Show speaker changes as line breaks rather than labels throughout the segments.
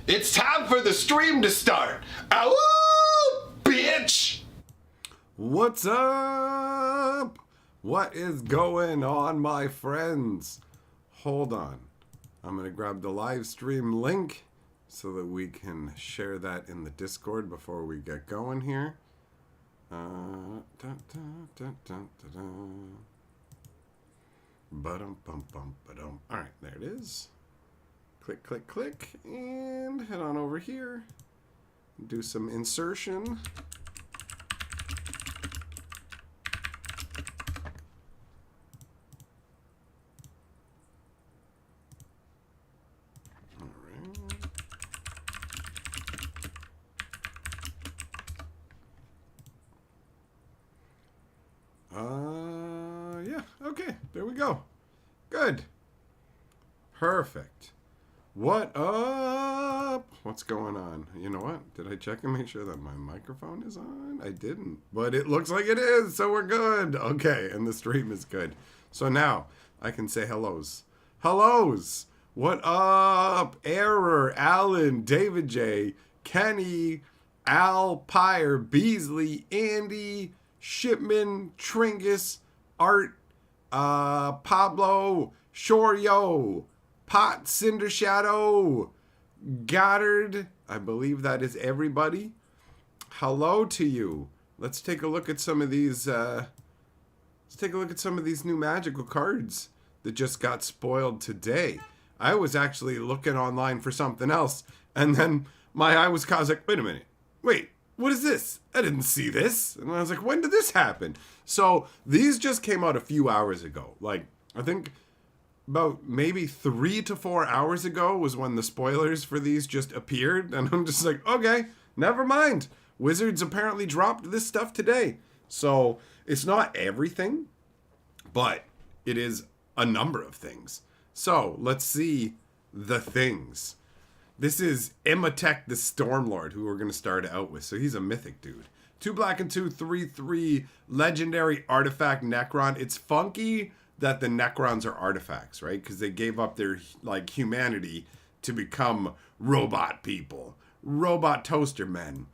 It's time for the stream to start. Ow, bitch!
What's up? What is going on, my friends? Hold on. I'm going to grab the live stream link so that we can share that in the Discord before we get going here. All right, there it is. Click, click, click, and head on over here. Do some insertion. Yeah, okay, there we go. Good. Perfect. What up? What's going on? You know what? Did I check and make sure that my microphone is on? I didn't, but it looks like it is, so we're good. Okay, and the stream is good. So now I can say hellos. Hellos! What up? Error, Alan, David J, Kenny, Al, Pyre, Beasley, Andy, Shipman, Tringus, Art, Pablo, Shorio, Pot, Cinder Shadow, Goddard. I believe that is everybody. Hello to you. Let's take a look at some of these. Let's take a look at some of these new magical cards that just got spoiled today. I was actually looking online for something else, and then my eye was caught. I was like, wait a minute. Wait, what is this? I didn't see this. And I was like, when did this happen? So these just came out a few hours ago. Like, I think about maybe 3 to 4 hours ago was when the spoilers for these just appeared. And I'm just like, okay, never mind. Wizards apparently dropped this stuff today. So it's not everything, but it is a number of things. So let's see the things. This is Imhotep the Stormlord, who we're going to start out with. So he's a mythic dude. 2 black and 2, 3/3, legendary artifact Necron. It's funky that the Necrons are artifacts, right? Because they gave up their like humanity to become robot people, robot toaster men.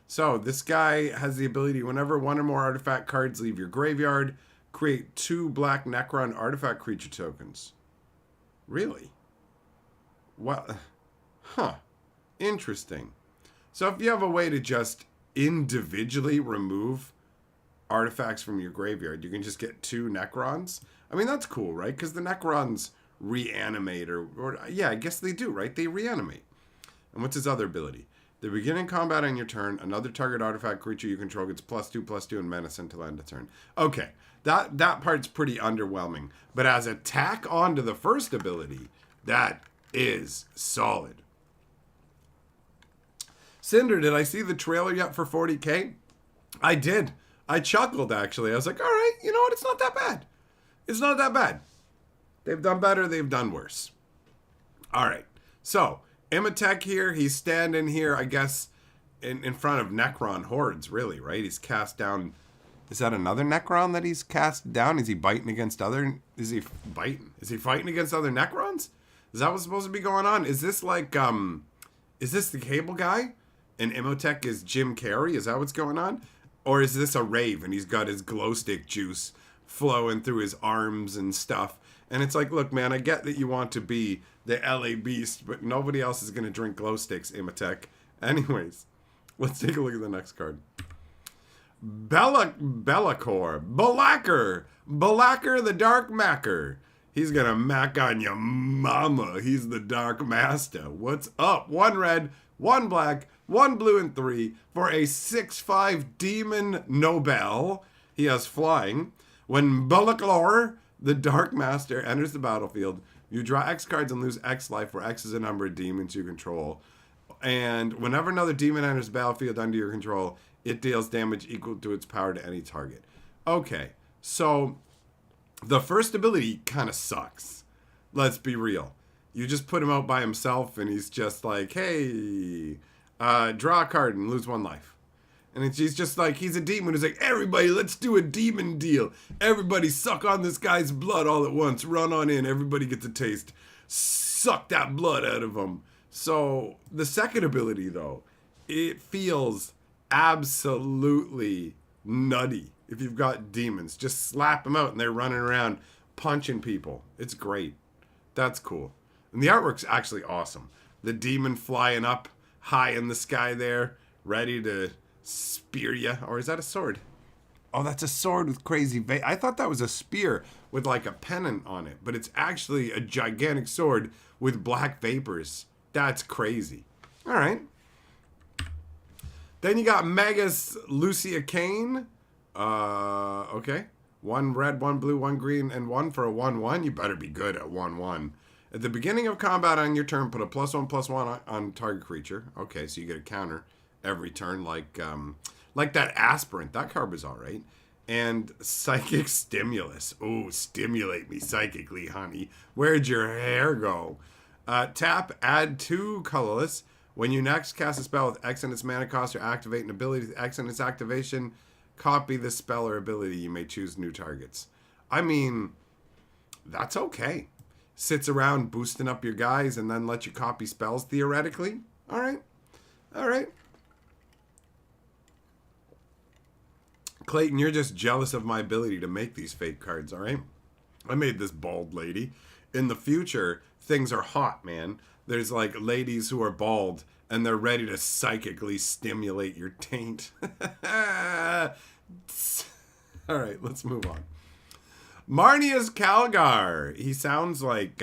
So this guy has the ability, whenever 1 or more artifact cards leave your graveyard, create 2 black Necron artifact creature tokens. Really? Well, huh. Interesting. So if you have a way to just individually remove artifacts from your graveyard, you can just get 2 Necrons. I mean, that's cool, right? Because the Necrons reanimate, or yeah, I guess they do, right? They reanimate. And what's his other ability? The beginning combat on your turn, another target artifact creature you control gets +2/+2 and menace until end of turn. Okay, that part's pretty underwhelming. But as a tack on to the first ability, that is solid. Cinder, did I see the trailer yet for 40K? I did. I chuckled, actually. I was like, all right, you know what? It's not that bad. It's not that bad. They've done better. They've done worse. All right. So, Imhotep here. He's standing here, I guess, in front of Necron hordes, really, right? He's cast down. Is that another Necron that he's cast down? Is he biting against other... Is he biting? Is he fighting against other Necrons? Is that what's supposed to be going on? Is this like, is this the Cable guy? And Imhotep is Jim Carrey? Is that what's going on? Or is this a rave and he's got his glow stick juice flowing through his arms and stuff? And it's like, look, man, I get that you want to be the LA Beast, but nobody else is going to drink glow sticks, Imhotep. Anyways, let's take a look at the next card. Be'lakor. Balakor the Dark Macker. He's going to mac on your mama. He's the Dark Master. What's up? 1 red, 1 black, 1 blue, and 3 for a 6/5 Demon Nobel. He has flying. When Be'lakor, the Dark Master, enters the battlefield, you draw X cards and lose X life, where X is the number of demons you control. And whenever another demon enters the battlefield under your control, it deals damage equal to its power to any target. Okay, so the first ability kind of sucks. Let's be real. You just put him out by himself, and he's just like, hey, draw a card and lose 1 life. And he's just like, he's a demon who's like, everybody, let's do a demon deal. Everybody suck on this guy's blood all at once. Run on in. Everybody gets a taste. Suck that blood out of him. So the second ability, though, it feels absolutely nutty. If you've got demons, just slap them out and they're running around punching people. It's great. That's cool. And the artwork's actually awesome. The demon flying up high in the sky there, ready to spear you. Or is that a sword? Oh, that's a sword with crazy I thought that was a spear with like a pennant on it, but it's actually a gigantic sword with black vapors. That's crazy. All right. Then you got Magus Lucia Kane. Okay. 1 red, 1 blue, 1 green, and 1 for a 1/1. You better be good at 1/1. At the beginning of combat on your turn, put a +1/+1 on target creature. Okay, so you get a counter every turn, like that aspirant. That card was all right. And Psychic Stimulus. Ooh, stimulate me psychically, honey. Where'd your hair go? Tap, add 2 colorless. When you next cast a spell with X in its mana cost or activate an ability with X in its activation, copy the spell or ability. You may choose new targets. I mean, that's okay. Sits around boosting up your guys and then let you copy spells theoretically. All right. All right. Clayton, you're just jealous of my ability to make these fake cards, all right? I made this bald lady. In the future, things are hot, man. There's like ladies who are bald and they're ready to psychically stimulate your taint. All right, let's move on. Marnius Calgar. He sounds like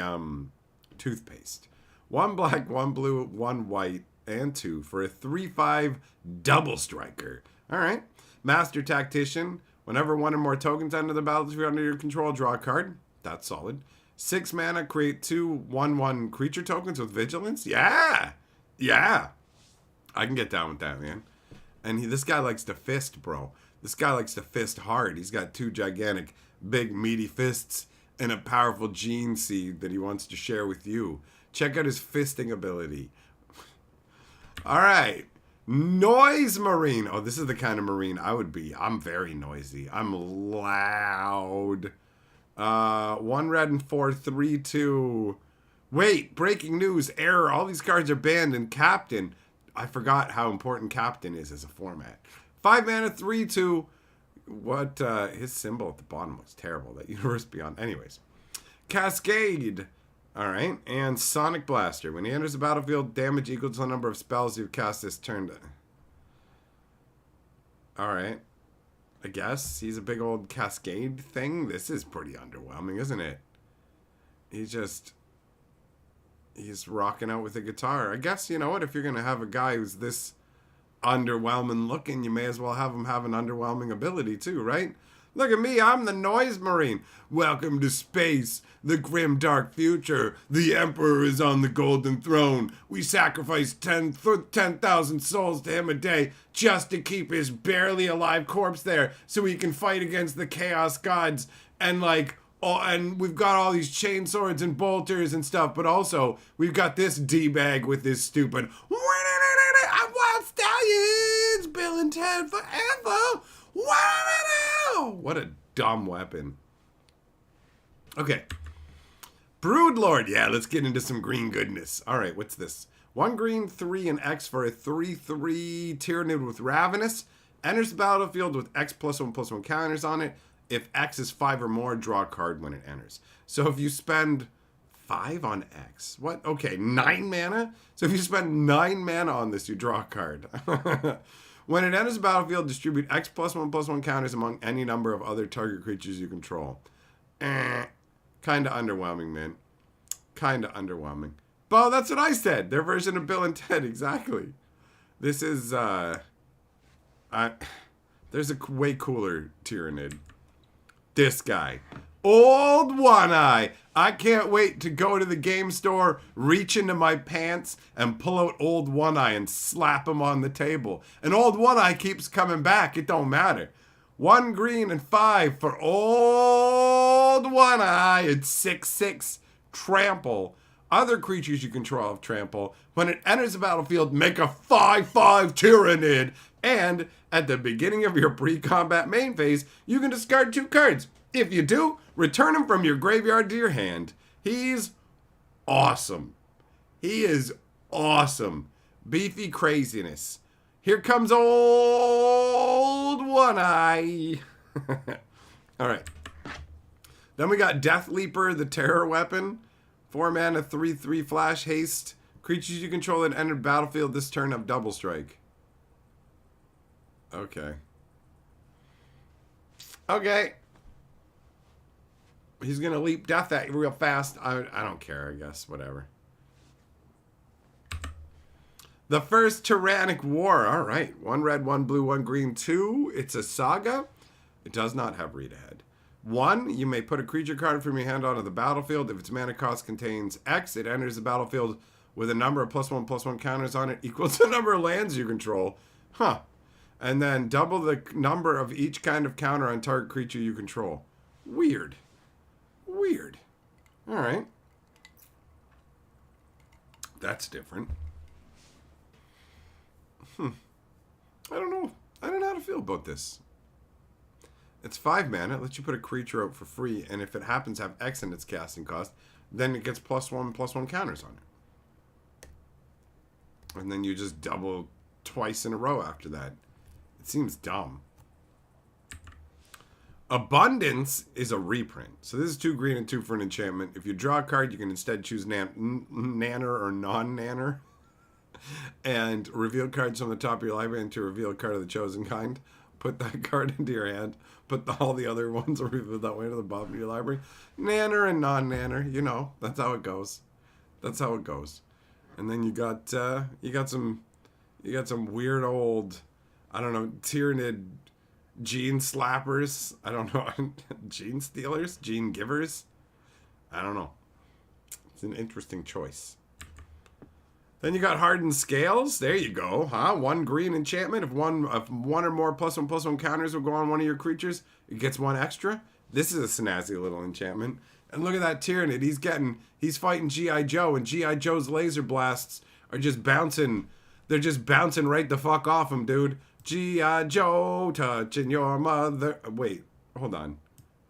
toothpaste. 1 black, 1 blue, 1 white, and 2 for a 3/5 double striker. All right. Master Tactician. Whenever 1 or more tokens enter the battlefield under your control, draw a card. That's solid. 6 mana, create 2 1/1 creature tokens with vigilance. Yeah. Yeah. I can get down with that, man. And this guy likes to fist, bro. This guy likes to fist hard. He's got 2 gigantic, big, meaty fists and a powerful gene seed that he wants to share with you. Check out his fisting ability. All right. Noise Marine. Oh, this is the kind of Marine I would be. I'm very noisy. I'm loud. 1 red and 4, 3/2. Wait, breaking news. Error. All these cards are banned in Captain. I forgot how important Captain is as a format. 5 mana, 3/2. What, his symbol at the bottom looks terrible. That Universe Beyond. Anyways. Cascade. All right. And Sonic Blaster. When he enters the battlefield, damage equals the number of spells you've cast this turn. All right. I guess he's a big old cascade thing. This is pretty underwhelming, isn't it? He's rocking out with a guitar. I guess, you know what? If you're going to have a guy who's this underwhelming looking, you may as well have him have an underwhelming ability too, right? Look at me, I'm the Noise Marine. Welcome to space, the grim dark future. The Emperor is on the golden throne. We sacrifice 10,000 souls to him a day just to keep his barely alive corpse there so he can fight against the chaos gods. And and we've got all these chain swords and bolters and stuff, but also we've got this D-bag with this stupid I'm Wild Stallions, Bill and Ted forever. What a dumb weapon. Okay. Broodlord. Yeah, let's get into some green goodness. All right, what's this? 1 green, 3 and X for a 3/3 Tyranid with Ravenous. Enters the battlefield with X +1/+1 counters on it. If X is 5 or more, draw a card when it enters. So if you spend 5 on X, what? Okay, 9 mana? So if you spend 9 mana on this, you draw a card. When it enters the battlefield, distribute X +1/+1 counters among any number of other target creatures you control. Kinda underwhelming, man. Kinda underwhelming. But that's what I said. Their version of Bill and Ted, exactly. This is, there's a way cooler Tyranid. This guy. Old One Eye. I can't wait to go to the game store, reach into my pants, and pull out Old One Eye and slap him on the table. And Old One Eye keeps coming back. It don't matter. 1 green and 5 for Old One Eye. It's 6/6 trample. Other creatures you control have trample. When it enters the battlefield, make a 5/5 Tyranid. And at the beginning of your pre-combat main phase, you can discard 2 cards. If you do, return him from your graveyard to your hand. He's awesome. He is Awesome. Beefy craziness. Here comes old One Eye. All right. Then we got Death Leaper, the terror weapon. 4 mana, 3/3 flash haste. Creatures you control that enter battlefield this turn have double strike. Okay. Okay. He's going to leap death at you real fast. I don't care, I guess. Whatever. The first Tyrannic War. All right. 1 red, 1 blue, 1 green, 2. It's a saga. It does not have read ahead. 1, you may put a creature card from your hand onto the battlefield. If its mana cost contains X, it enters the battlefield with a number of +1/+1 counters on it equal to the number of lands you control. Huh. And then double the number of each kind of counter on target creature you control. Weird. Weird. All right. That's different. I don't know. I don't know how to feel about this. It's 5 mana. It lets you put a creature out for free, and if it happens to have X in its casting cost, then it gets +1/+1 counters on it. And then you just double twice in a row after that. It seems dumb. Abundance is a reprint. So this is 2 green and 2 for an enchantment. If you draw a card, you can instead choose nanner or non-nanner. And reveal cards from the top of your library into reveal a card of the chosen kind. Put that card into your hand. Put all the other ones revealed that way to the bottom of your library. Nanner and non-nanner. You know, that's how it goes. That's how it goes. And then you got some weird old, I don't know, Tyranid gene slappers. I don't know, gene stealers, gene givers. I don't know. It's an interesting choice. Then you got Hardened Scales. There you go, huh? 1 green enchantment. If one or more +1/+1 counters will go on one of your creatures, it gets 1 extra. This is a snazzy little enchantment. And look at that Tyranid. He's fighting G.I. Joe, and G.I. Joe's laser blasts are just bouncing. They're just bouncing right the fuck off him, dude. G.I. Joe touching your mother. Wait, hold on.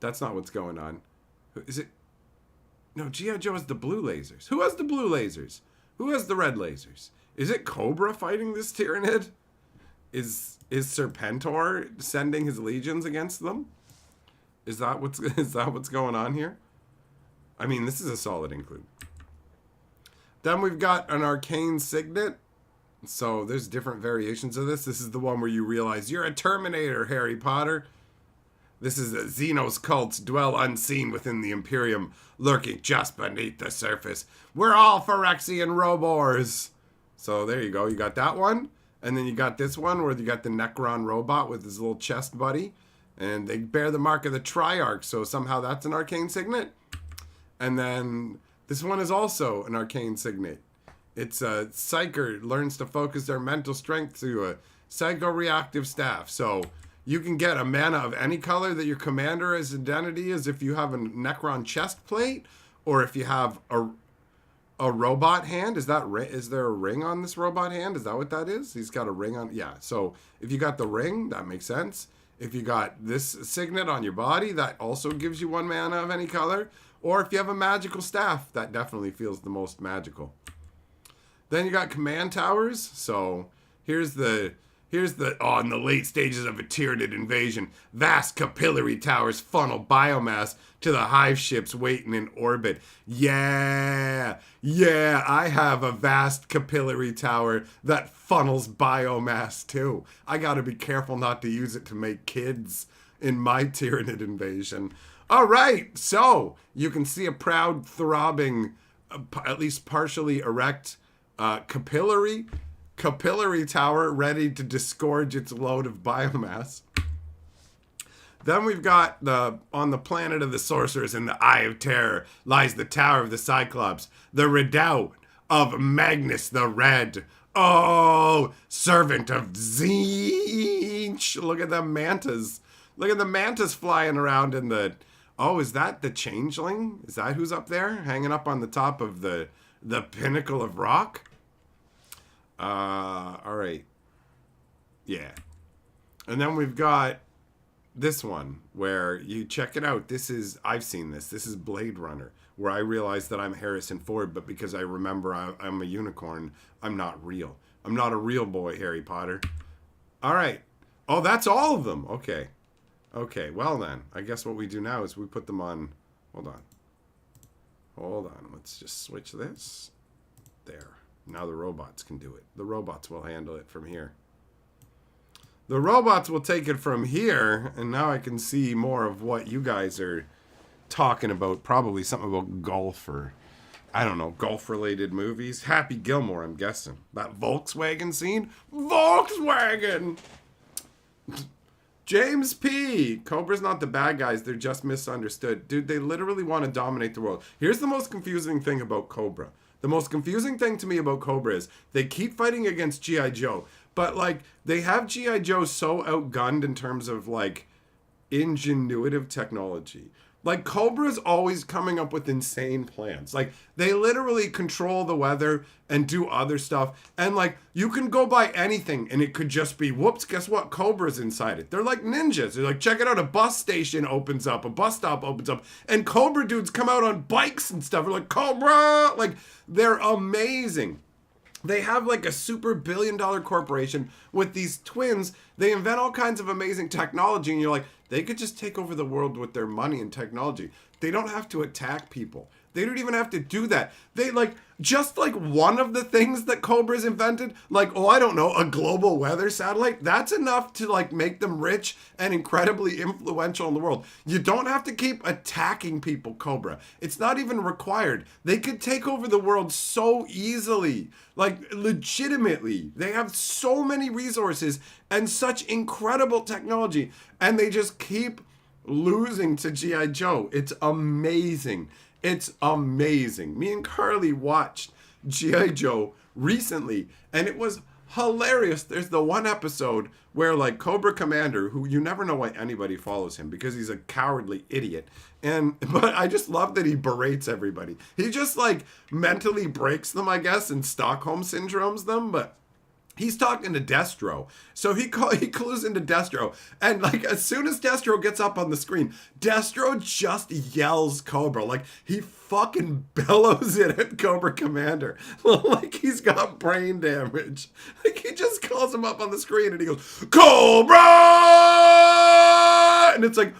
That's not what's going on. Is it? No, G.I. Joe has the blue lasers. Who has the blue lasers? Who has the red lasers? Is it Cobra fighting this Tyranid? Is Serpentor sending his legions against them? Is that what's going on here? I mean, this is a solid include. Then we've got an Arcane Signet. So there's different variations of this. This is the one where you realize you're a Terminator, Harry Potter. This is Xenos cults dwell unseen within the Imperium, lurking just beneath the surface. We're all Phyrexian Robors. So there you go. You got that one. And then you got this one where you got the Necron robot with his little chest buddy. And they bear the mark of the Triarch. So somehow that's an Arcane Signet. And then this one is also an Arcane Signet. It's a Psyker learns to focus their mental strength through a psychoreactive staff. So you can get a mana of any color that your commander's identity is if you have a Necron chest plate, or if you have a robot hand. Is there a ring on this robot hand? Is that what that is? He's got a ring on. Yeah. So if you got the ring, that makes sense. If you got this signet on your body, that also gives you 1 mana of any color. Or if you have a magical staff, that definitely feels the most magical. Then you got command towers. So here's the in the late stages of a Tyranid invasion, vast capillary towers funnel biomass to the hive ships waiting in orbit. Yeah, I have a vast capillary tower that funnels biomass too. I gotta be careful not to use it to make kids in my Tyranid invasion. All right, so you can see a proud, throbbing, at least partially erect capillary tower ready to disgorge its load of biomass. Then we've got on the planet of the sorcerers in the Eye of Terror lies the Tower of the Cyclops, the redoubt of Magnus the Red. Oh, servant of Tzeentch. Look at the mantas. Look at the mantas flying around in the... Oh, is that the changeling? Is that who's up there? Hanging up on the top of the pinnacle of rock? All right. Yeah. And then we've got this one where you check it out. I've seen this. This is Blade Runner, where I realize that I'm Harrison Ford, but because I remember I'm a unicorn, I'm not real. I'm not a real boy, Harry Potter. All right. Oh, that's all of them. Okay. Okay, well then, I guess what we do now is we put them on... Hold on. Hold on. Let's just switch this. There. Now the robots can do it. The robots will handle it from here. The robots will take it from here, and now I can see more of what you guys are talking about. Probably something about golf or, I don't know, golf-related movies. Happy Gilmore, I'm guessing. That Volkswagen scene? Volkswagen! James P. Cobra's not the bad guys. They're just misunderstood. Dude, they literally want to dominate the world. Here's the most confusing thing about Cobra. The most confusing thing to me about Cobra is they keep fighting against G.I. Joe. But, like, they have G.I. Joe so outgunned in terms of, like, ingenuitive technology. Like, Cobra's always coming up with insane plans. Like, they literally control the weather and do other stuff. And, like, you can go buy anything and it could just be, whoops, guess what? Cobra's inside it. They're like ninjas. They're like, check it out, a bus station opens up, a bus stop opens up. And Cobra dudes come out on bikes and stuff. They're like, Cobra! Like, they're amazing. They have like a super billion-dollar corporation with these twins. They invent all kinds of amazing technology, and you're like, they could just take over the world with their money and technology. They don't have to attack people. They don't even have to do that. They like, just like one of the things that Cobra's invented, like, oh, I don't know, a global weather satellite, that's enough to like make them rich and incredibly influential in the world. You don't have to keep attacking people, Cobra. It's not even required. They could take over the world so easily, like legitimately. They have so many resources and such incredible technology, and they just keep losing to G.I. Joe. It's amazing. It's amazing. Me and Carly watched G.I. Joe recently, and it was hilarious. There's the one episode where, like, Cobra Commander, who you never know why anybody follows him because he's a cowardly idiot. But I just love that he berates everybody. He just, like, mentally breaks them, I guess, and Stockholm syndromes them, but he's talking to Destro. So he clues into Destro. And like as soon as Destro gets up on the screen, Destro just yells Cobra. Like he fucking bellows it at Cobra Commander. Like he's got brain damage. Like he just calls him up on the screen and he goes, Cobra! And it's like,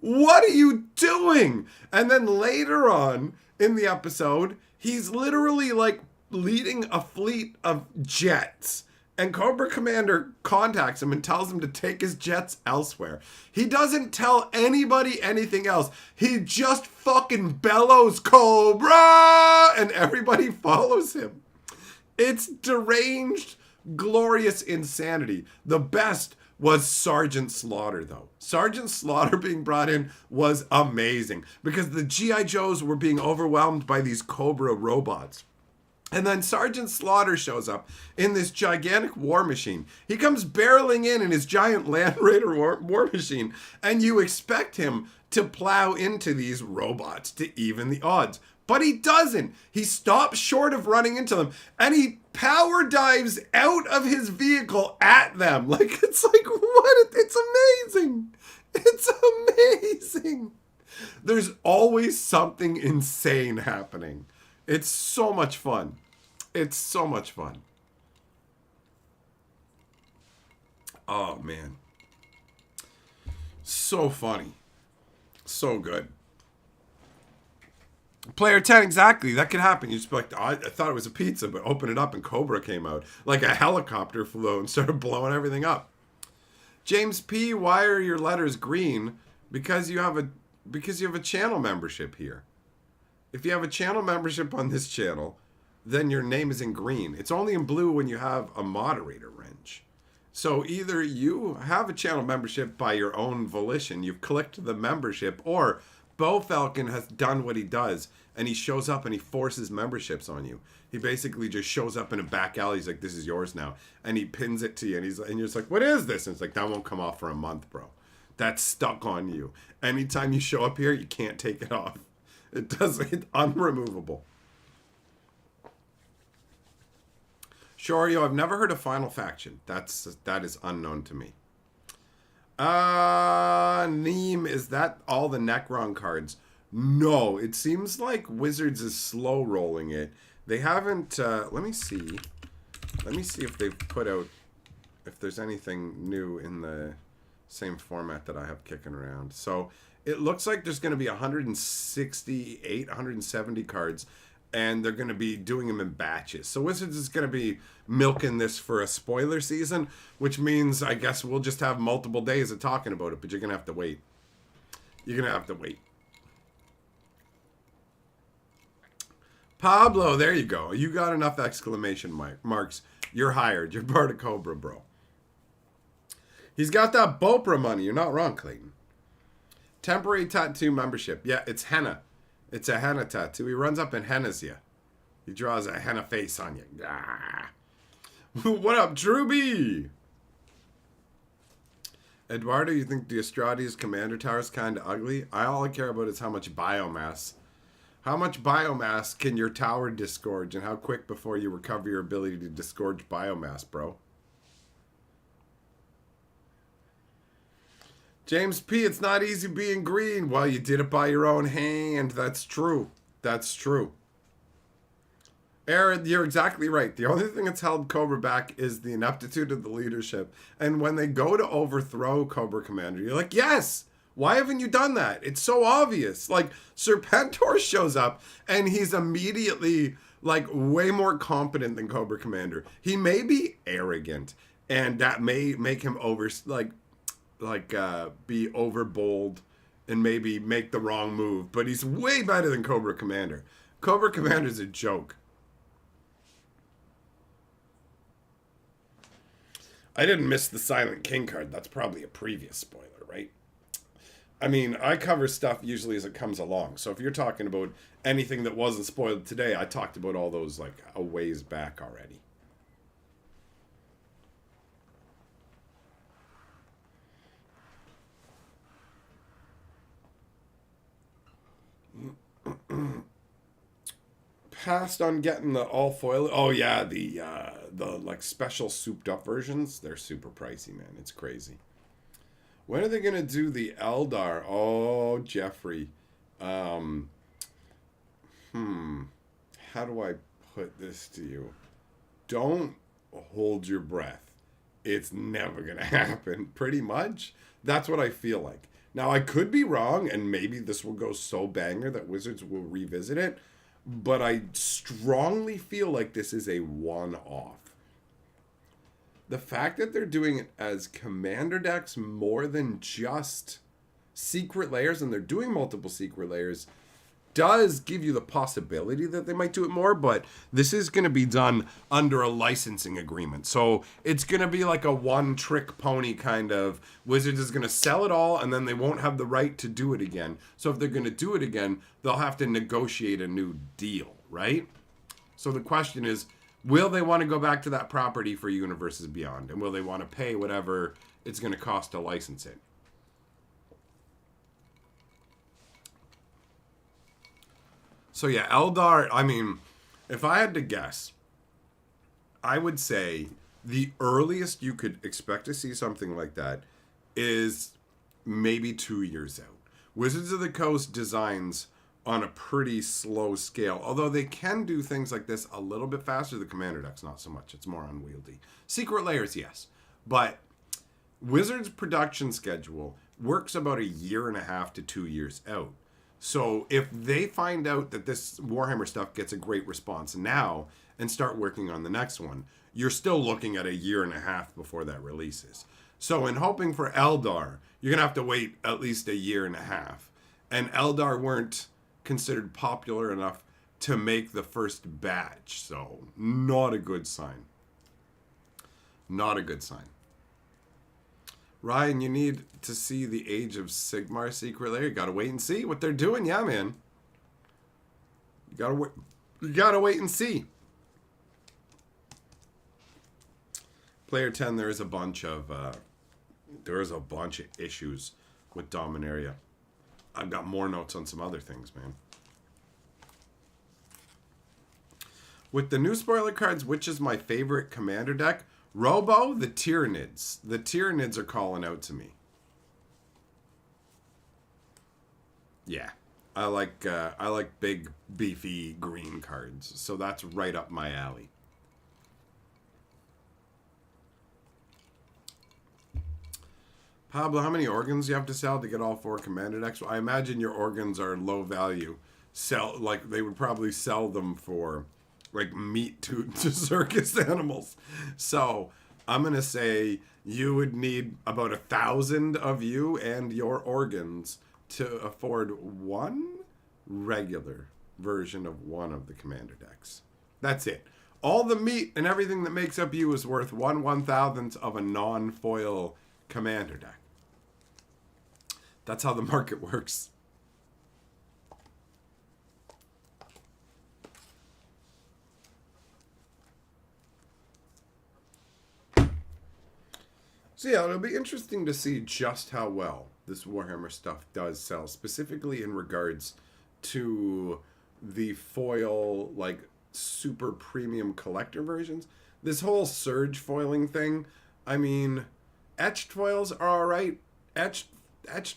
what are you doing? And then later on in the episode, he's literally like leading a fleet of jets, and Cobra Commander contacts him and tells him to take his jets elsewhere. He doesn't tell anybody anything else. He just fucking bellows Cobra, and everybody follows him. It's deranged, glorious insanity. The best was Sergeant Slaughter, though. Sergeant Slaughter being brought in was amazing because the G.I. Joes were being overwhelmed by these Cobra robots. And then Sergeant Slaughter shows up in this gigantic war machine. He comes barreling in his giant Land Raider war machine, and you expect him to plow into these robots to even the odds. But he doesn't. He stops short of running into them, and he power dives out of his vehicle at them. Like, it's like, what? It's amazing. It's amazing. There's always something insane happening. It's so much fun. It's so much fun. Oh, man. So funny. So good. Player 10, exactly. That could happen. You just be like, I thought it was a pizza, but open it up and Cobra came out. Like a helicopter flew and started blowing everything up. James P., why are your letters green? Because you have a channel membership here. If you have a channel membership on this channel, then your name is in green. It's only in blue when you have a moderator wrench. So either you have a channel membership by your own volition, you've clicked the membership, or Bo Falcon has done what he does, and he shows up and he forces memberships on you. He basically just shows up in a back alley. He's like, this is yours now. And he pins it to you, and you're just like, what is this? And it's like, that won't come off for a month, bro. That's stuck on you. Anytime you show up here, you can't take it off. It's unremovable. Shorio, I've never heard of Final Faction. That is unknown to me. Neem, is that all the Necron cards? No, it seems like Wizards is slow rolling it. They haven't, let me see. Let me see if they've put out, if there's anything new in the same format that I have kicking around. So it looks like there's going to be 168, 170 cards, and they're going to be doing them in batches. So Wizards is going to be milking this for a spoiler season, which means I guess we'll just have multiple days of talking about it, but you're going to have to wait. You're going to have to wait. Pablo, there you go. You got enough exclamation marks. You're hired. You're part of Cobra, bro. He's got that Bopra money. You're not wrong, Clayton. Temporary tattoo membership. Yeah, it's henna. It's a henna tattoo. He runs up and hennas you. He draws a henna face on you. Ah. What up, Drewby? Eduardo, you think the Astrades Commander Tower is kind of ugly? All I care about is how much biomass. How much biomass can your tower disgorge, and how quick before you recover your ability to disgorge biomass, bro? James P., it's not easy being green. Well, you did it by your own hand. That's true. That's true. Aaron, you're exactly right. The only thing that's held Cobra back is the ineptitude of the leadership. And when they go to overthrow Cobra Commander, you're like, yes! Why haven't you done that? It's so obvious. Like, Serpentor shows up, and he's immediately, like, way more competent than Cobra Commander. He may be arrogant, and that may make him be over bold and maybe make the wrong move. But he's way better than Cobra Commander. Cobra Commander's a joke. I didn't miss the Silent King card. That's probably a previous spoiler, right? I mean, I cover stuff usually as it comes along. So if you're talking about anything that wasn't spoiled today, I talked about all those like a ways back already. Passed on getting the all foil. Oh yeah, the like special souped up versions. They're super pricey, man. It's crazy. When are they gonna do the Eldar? Oh, Jeffrey. How do I put this to you? Don't hold your breath. It's never gonna happen. Pretty much. That's what I feel like. Now I could be wrong, and maybe this will go so banger that Wizards will revisit it. But I strongly feel like this is a one-off. The fact that they're doing it as commander decks more than just secret layers, and they're doing multiple secret layers, does give you the possibility that they might do it more, but this is going to be done under a licensing agreement. So it's going to be like a one-trick pony kind of. Wizards is going to sell it all, and then they won't have the right to do it again. So if they're going to do it again, they'll have to negotiate a new deal, right? So the question is, will they want to go back to that property for Universes Beyond? And will they want to pay whatever it's going to cost to license it? So yeah, Eldar, I mean, if I had to guess, I would say the earliest you could expect to see something like that is maybe 2 years out. Wizards of the Coast designs on a pretty slow scale, although they can do things like this a little bit faster. The commander decks, not so much. It's more unwieldy. Secret layers, yes. But Wizards' production schedule works about 1.5 to 2 years out. So if they find out that this Warhammer stuff gets a great response now and start working on the next one, you're still looking at 1.5 before that releases. So in hoping for Eldar, you're going to have to wait at least 1.5. And Eldar weren't considered popular enough to make the first batch. So not a good sign. Not a good sign. Ryan, you need to see the Age of Sigmar secret layer. You gotta wait and see what they're doing. Yeah, man. You gotta wait and see. Player 10, there is a bunch of issues with Dominaria. I've got more notes on some other things, man. With the new spoiler cards, which is my favorite commander deck? Robo, the Tyrannids. The Tyrannids are calling out to me. Yeah. I like big, beefy green cards. So that's right up my alley. Pablo, how many organs do you have to sell to get all 4 commander decks? Well, I imagine your organs are low value. Like they would probably sell them for like meat to circus animals. So I'm gonna say you would need about 1,000 of you and your organs to afford one regular version of one of the commander decks. That's it. All the meat and everything that makes up you is worth 1/1000th of a non-foil commander deck. That's how the market works. So yeah, it'll be interesting to see just how well this Warhammer stuff does sell, specifically in regards to the foil, like, super premium collector versions. This whole surge foiling thing, I mean, etched foils are alright. Etched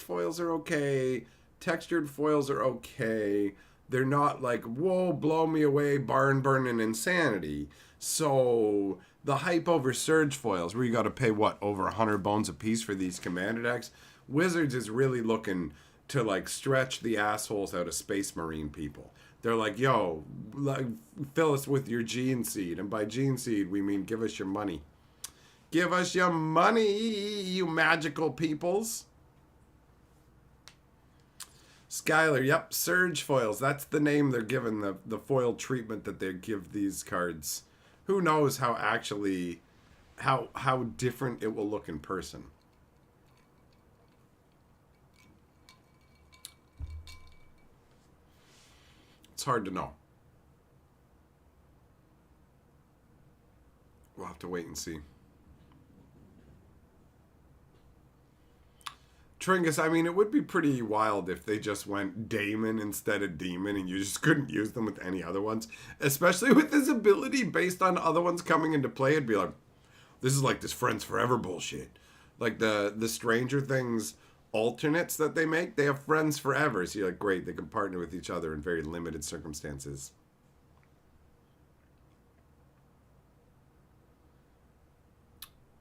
foils are okay. Textured foils are okay. They're not like, whoa, blow me away, barn burning insanity. So the hype over surge foils, where you got to pay what, over 100 bones a piece for these commander decks, Wizards is really looking to like stretch the assholes out of Space Marine people. They're like, yo, like, fill us with your gene seed, and by gene seed we mean give us your money. Give us your money, you magical peoples. Skylar, yep, surge foils. That's the name they're given, the foil treatment that they give these cards. Who knows how actually, how different it will look in person. It's hard to know. We'll have to wait and see. Tringus, I mean, it would be pretty wild if they just went Daemon instead of Demon and you just couldn't use them with any other ones. Especially with this ability based on other ones coming into play. It'd be like, this is like this Friends Forever bullshit. Like the Stranger Things alternates that they make, they have Friends Forever. So you're like, great, they can partner with each other in very limited circumstances.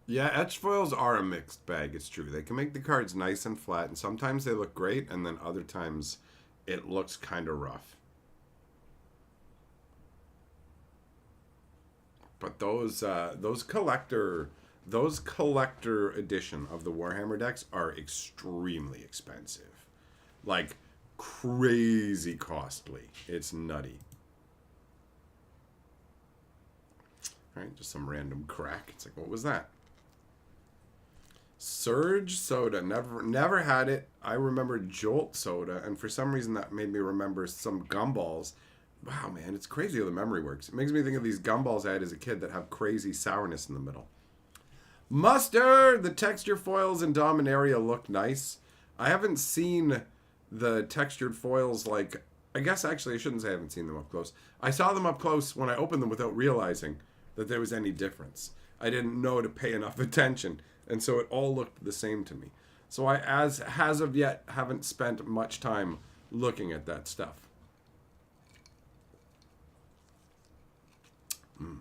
Yeah, etched foils are a mixed bag, it's true. They can make the cards nice and flat, and sometimes they look great, and then other times it looks kind of rough. But those collector edition of the Warhammer decks are extremely expensive. Like, crazy costly. It's nutty. Alright, just some random crack. It's like, what was that? Surge soda, never had it. I remember Jolt soda, and for some reason that made me remember some gumballs. Wow, man, it's crazy how the memory works. It makes me think of these gumballs I had as a kid that have crazy sourness in the middle. Mustard! The texture foils in Dominaria look nice. I haven't seen the textured foils, like, I guess actually I shouldn't say I haven't seen them up close. I saw them up close when I opened them without realizing that there was any difference. I didn't know to pay enough attention. And so it all looked the same to me. So I, as of yet, haven't spent much time looking at that stuff. Oh,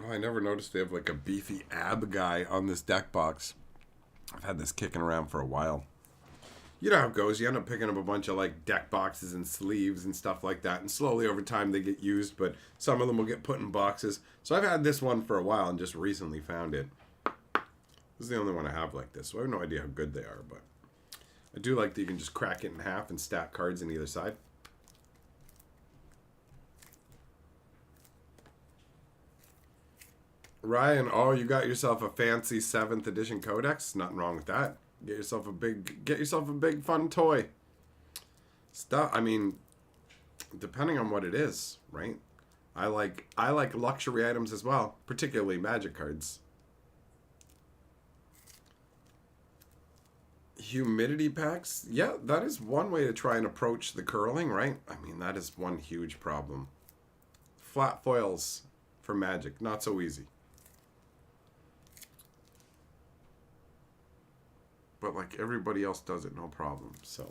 I never noticed they have like a beefy ab guy on this deck box. I've had this kicking around for a while. You know how it goes. You end up picking up a bunch of like deck boxes and sleeves and stuff like that, and slowly over time they get used, but some of them will get put in boxes. So I've had this one for a while and just recently found it. This is the only one I have like this, so I have no idea how good they are, but I do like that you can just crack it in half and stack cards on either side. Ryan, oh, you got yourself a fancy 7th edition codex? Nothing wrong with that. Get yourself a big fun toy. Stuff. I mean, depending on what it is, right? I like luxury items as well, particularly Magic cards. Humidity packs? Yeah, that is one way to try and approach the curling, right? I mean, that is one huge problem. Flat foils for Magic, not so easy. but like everybody else does it no problem. So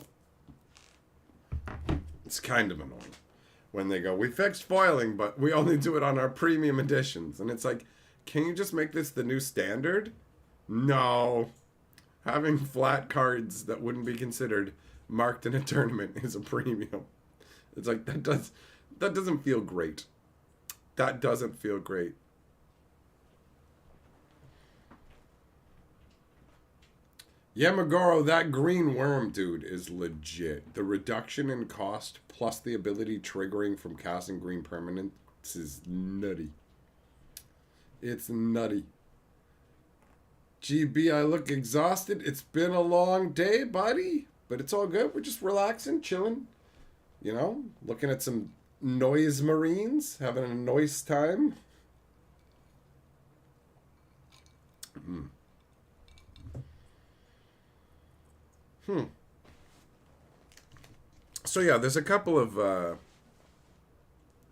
it's kind of annoying when they go, we fixed foiling, but we only do it on our premium editions. And it's like, can you just make this the new standard? No. Having flat cards that wouldn't be considered marked in a tournament is a premium. It's like, that doesn't feel great. That doesn't feel great. Yamagoro, that green worm, dude, is legit. The reduction in cost plus the ability triggering from casting green permanents is nutty. It's nutty. GB, I look exhausted. It's been a long day, buddy. But it's all good. We're just relaxing, chilling. You know, looking at some noise marines, having a nice time. So yeah, there's a couple of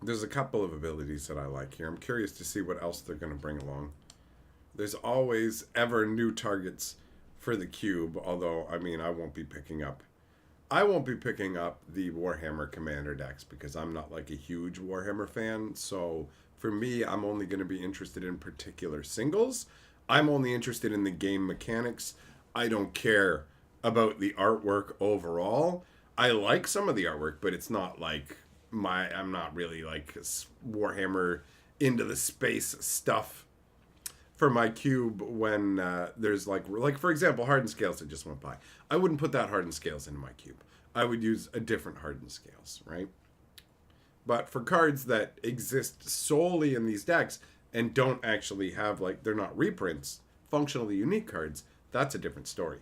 abilities that I like here. I'm curious to see what else they're going to bring along. There's always ever new targets for the cube, although I mean I won't be picking up the Warhammer Commander decks because I'm not like a huge Warhammer fan. So for me, I'm only going to be interested in particular singles. I'm only interested in the game mechanics. I don't care about the artwork overall. I like some of the artwork, but it's not like I'm not really like Warhammer into the space stuff for my cube when there's like for example, Hardened Scales that just went by. I wouldn't put that Hardened Scales into my cube. I would use a different Hardened Scales, right? But for cards that exist solely in these decks and don't actually have, like, they're not reprints, functionally unique cards, that's a different story.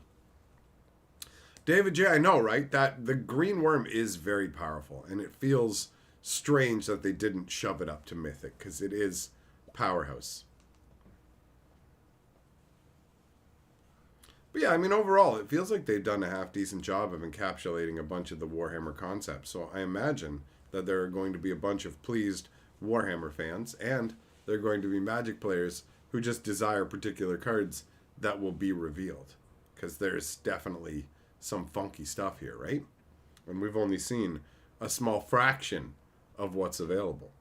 David J, I know, right? That the green worm is very powerful, and it feels strange that they didn't shove it up to Mythic, because it is powerhouse. But yeah, I mean, overall, it feels like they've done a half-decent job of encapsulating a bunch of the Warhammer concepts. So I imagine that there are going to be a bunch of pleased Warhammer fans, and there are going to be Magic players who just desire particular cards that will be revealed. Because there's definitely some funky stuff here, right? And we've only seen a small fraction of what's available.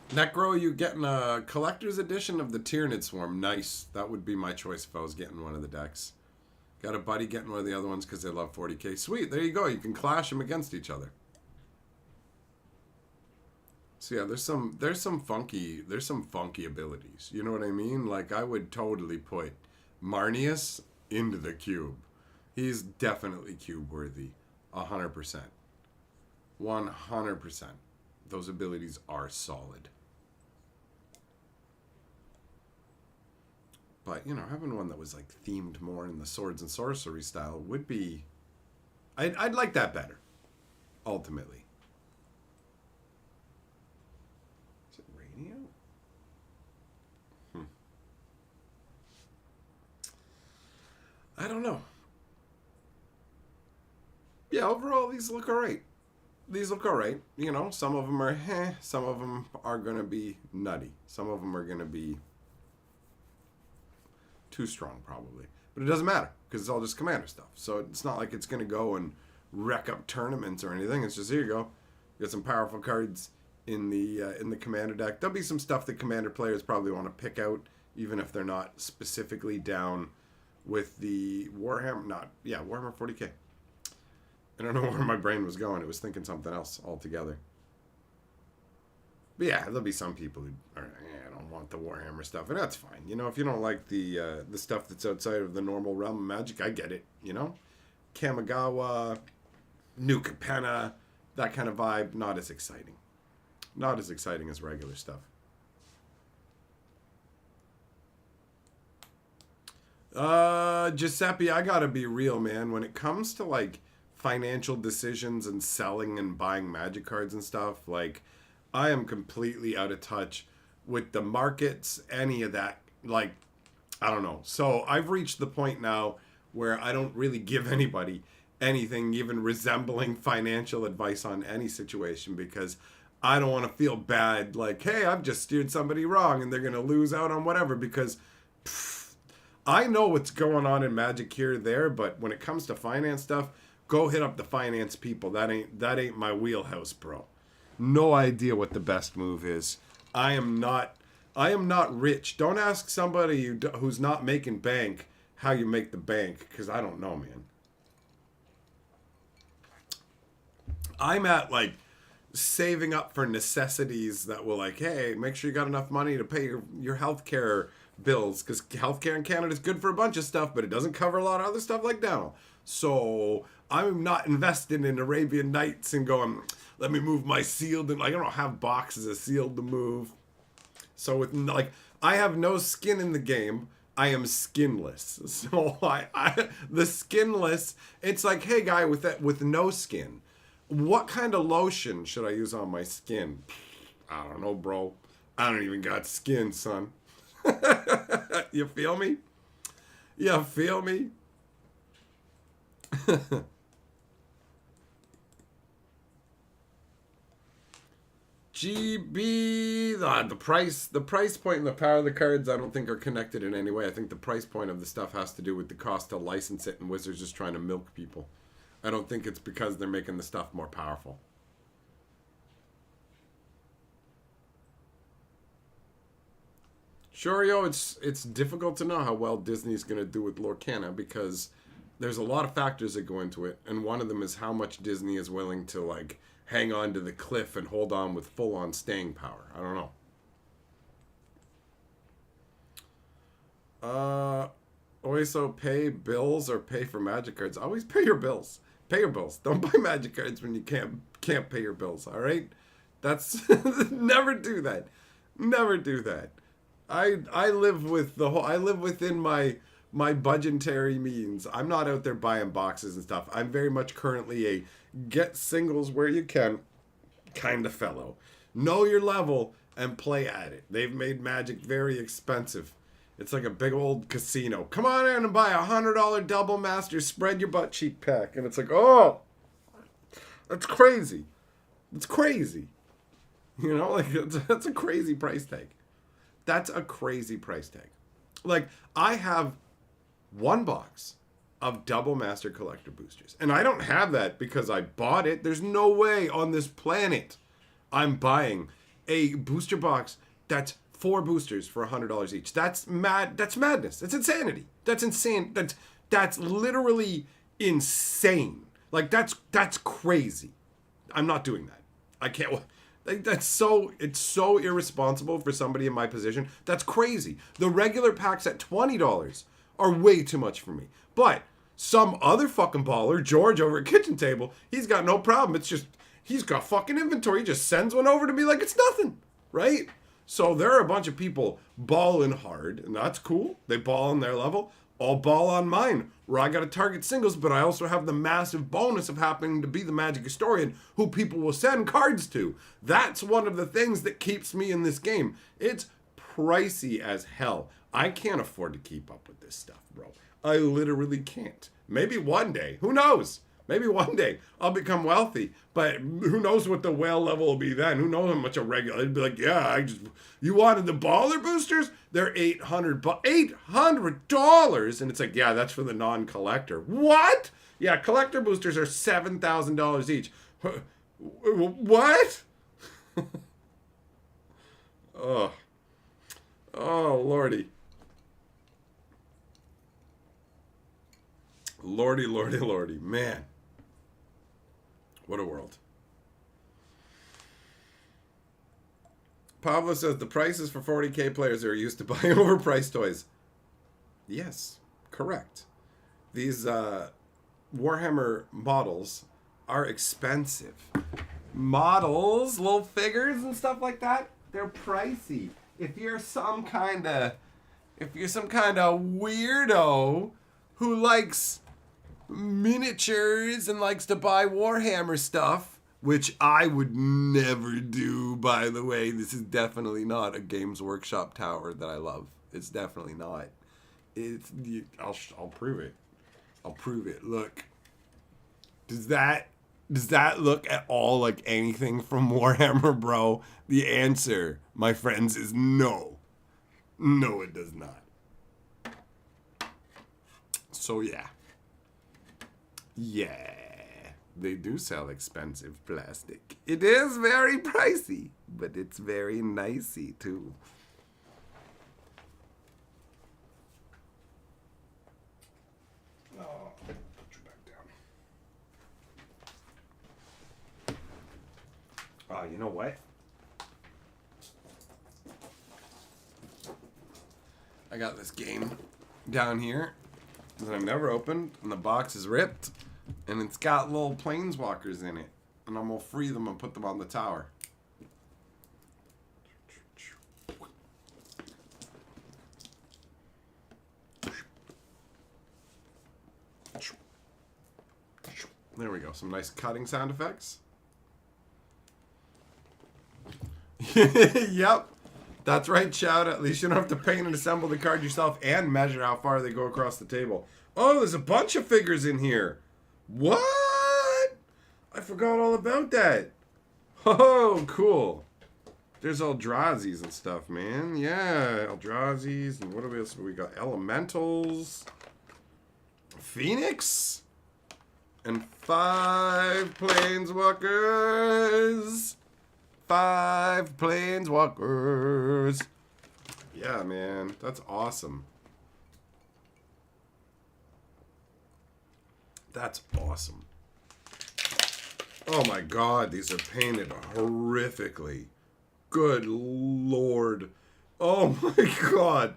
Necro, you getting a collector's edition of the Tyranid Swarm? Nice. That would be my choice if I was getting one of the decks. Got a buddy getting one of the other ones because they love 40k. Sweet, there you go. You can clash them against each other. So yeah, there's some funky abilities. You know what I mean? Like I would totally put Marnius into the cube. He's definitely cube worthy. 100%. 100%. Those abilities are solid. But, you know, having one that was, like, themed more in the swords and sorcery style would be... I'd like that better, ultimately. Is it radio? I don't know. Yeah, overall, these look alright. These look alright. You know, some of them are some of them are going to be nutty. Some of them are going to be too strong, probably. But it doesn't matter, because it's all just commander stuff. So it's not like it's going to go and wreck up tournaments or anything. It's just, here you go. You got some powerful cards in the commander deck. There'll be some stuff that commander players probably want to pick out, even if they're not specifically down with the Warhammer 40K. I don't know where my brain was going. It was thinking something else altogether. But yeah, there'll be some people who are, I don't want the Warhammer stuff, and that's fine. You know, if you don't like the stuff that's outside of the normal realm of Magic, I get it. You know, Kamigawa, New Capenna, that kind of vibe, not as exciting. Not as exciting as regular stuff. Giuseppe, I gotta be real, man. When it comes to like financial decisions and selling and buying Magic cards and stuff, like I am completely out of touch with the markets, any of that. Like, I don't know. So I've reached the point now where I don't really give anybody anything even resembling financial advice on any situation, because I don't want to feel bad like, hey, I've just steered somebody wrong and they're going to lose out on whatever, because I know what's going on in Magic here or there, but when it comes to finance stuff, go hit up the finance people. That ain't my wheelhouse, bro. No idea what the best move is. I am not rich. Don't ask somebody who's not making bank how you make the bank, because I don't know, man. I'm at like saving up for necessities that will like, hey, make sure you got enough money to pay your healthcare bills, because healthcare in Canada is good for a bunch of stuff, but it doesn't cover a lot of other stuff like dental. So I'm not invested in Arabian Nights and going, let me move my sealed, and like I don't have boxes of sealed to move. So with like, I have no skin in the game. I am skinless. So the skinless, it's like, hey guy with no skin, what kind of lotion should I use on my skin? I don't know, bro. I don't even got skin, son. You feel me? You feel me? GB, the price point and the power of the cards I don't think are connected in any way. I think the price point of the stuff has to do with the cost to license it, and Wizards just trying to milk people. I don't think it's because they're making the stuff more powerful. Sure, yo, it's difficult to know how well Disney's going to do with Lorcana, because there's a lot of factors that go into it, and one of them is how much Disney is willing to like hang on to the cliff and hold on with full-on staying power. I don't know. So pay bills or pay for Magic cards. Always pay your bills. Pay your bills. Don't buy Magic cards when you can't pay your bills. All right, that's never do that. Never do that. I live within my budgetary means. I'm not out there buying boxes and stuff. I'm very much currently a get singles where you can kind of fellow. Know your level and play at it. They've made Magic very expensive. It's like a big old casino. Come on in and buy $100 double master spread your butt cheek pack. And it's like, oh, that's crazy. It's crazy. You know, like that's a crazy price tag. That's a crazy price tag. Like, I have one box of double master collector boosters. And I don't have that because I bought it. There's no way on this planet I'm buying a booster box that's 4 boosters for $100 each. That's mad. That's madness. That's insanity. That's insane. That's literally insane. Like, that's crazy. I'm not doing that. I can't. Like, it's so irresponsible for somebody in my position. That's crazy. The regular packs at $20 are way too much for me. But some other fucking baller, George over at Kitchen Table, he's got no problem. It's just, he's got fucking inventory. He just sends one over to me like it's nothing, right? So there are a bunch of people balling hard, and that's cool. They ball on their level. I'll ball on mine, where I got to target singles, but I also have the massive bonus of happening to be the Magic historian who people will send cards to. That's one of the things that keeps me in this game. It's pricey as hell. I can't afford to keep up with this stuff, bro. I literally can't. Maybe one day. Who knows? Maybe one day I'll become wealthy, but who knows what the whale level will be then? Who knows how much a regular? It'd be like, yeah, you wanted the baller boosters? They're $800, and it's like, yeah, that's for the non-collector. What? Yeah, collector boosters are $7,000 each. What? Oh, lordy. Lordy, man. What a world. Pablo says the prices for 40K players are used to buying overpriced toys. Yes, correct. These Warhammer models are expensive. Models, little figures and stuff like that, they're pricey. If you're some kind of weirdo who likes miniatures and likes to buy Warhammer stuff, which I would never do, by the way. This is definitely not a Games Workshop tower that I love. It's definitely not. I'll prove it. I'll prove it. Look. Does that look at all like anything from Warhammer, bro? The answer, my friends, is no. No, it does not. So yeah. Yeah. They do sell expensive plastic. It is very pricey, but it's very nicey too. Oh, put you back down. Oh, you know what? I got this game down here that I've never opened, and the box is ripped, and it's got little planeswalkers in it, and I'm gonna free them and put them on the tower. There we go. Some nice cutting sound effects. Yep. That's right, Chowd. At least you don't have to paint and assemble the card yourself and measure how far they go across the table. Oh, there's a bunch of figures in here. What? I forgot all about that. Oh, cool. There's Eldrazi's and stuff, man. Yeah, Eldrazi's. And what else we got? Elementals. Phoenix. And 5 Planeswalkers. 5 Planeswalkers. Yeah, man. That's awesome. That's awesome. Oh my god, these are painted horrifically. Good lord. Oh my god.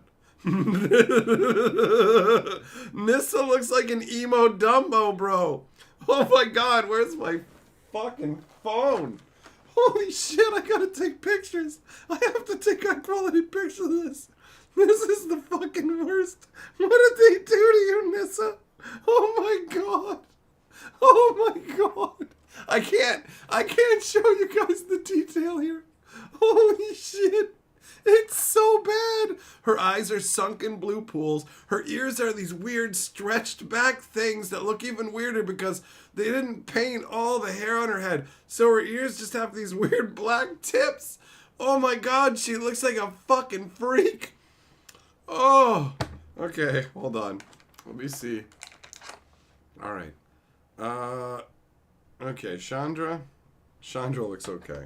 Nissa looks like an emo Dumbo, bro. Oh my god, where's my fucking phone? Holy shit, I gotta take pictures. I have to take high quality pictures of this. This is the fucking worst. What did they do to you, Nissa? Oh my god. Oh my god. I can't show you guys the detail here. Holy shit. It's so bad. Her eyes are sunken blue pools. Her ears are these weird stretched back things that look even weirder because they didn't paint all the hair on her head. So her ears just have these weird black tips. Oh my god, she looks like a fucking freak. Oh. Okay, hold on. Let me see. Alright. Okay, Chandra. Chandra looks okay.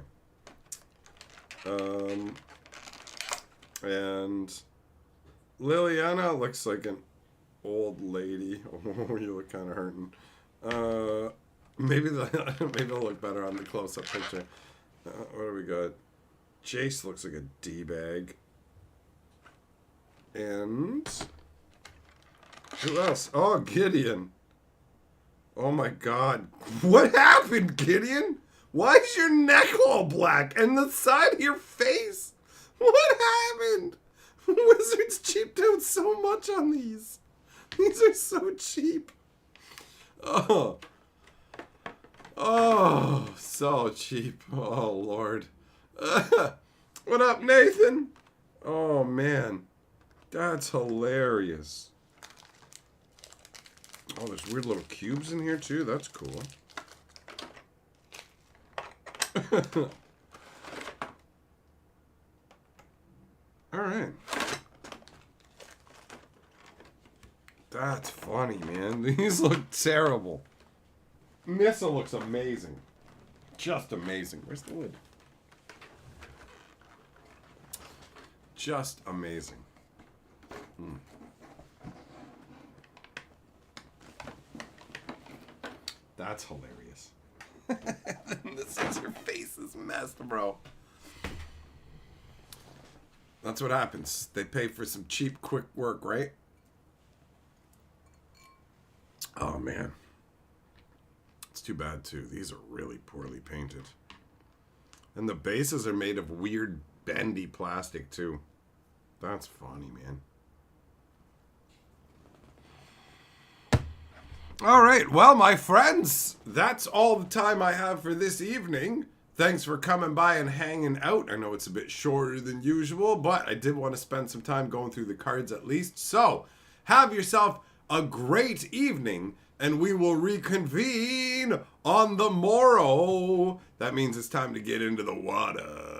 And Liliana looks like an old lady. Oh, you look kind of hurting. Maybe they'll look better on the close-up picture. What do we got? Jace looks like a D-bag. And who else? Oh, Gideon. Oh my god. What happened, Gideon? Why is your neck all black and the side of your face? What happened? Wizards cheaped out so much on these. These are so cheap. Oh. Oh, so cheap. Oh, Lord. What up, Nathan? Oh, man. That's hilarious. Oh, there's weird little cubes in here, too. That's cool. Alright. That's funny, man. These look terrible. Nissa looks amazing. Just amazing. Where's the lid? Just amazing. That's hilarious. This is her face is messed, bro. That's what happens. They pay for some cheap, quick work, right? Oh, man. It's too bad, too. These are really poorly painted. And the bases are made of weird, bendy plastic, too. That's funny, man. All right. Well, my friends, that's all the time I have for this evening. Thanks for coming by and hanging out. I know it's a bit shorter than usual, but I did want to spend some time going through the cards at least. So, have yourself a great evening. and we will reconvene on the morrow. That means it's time to get into the water.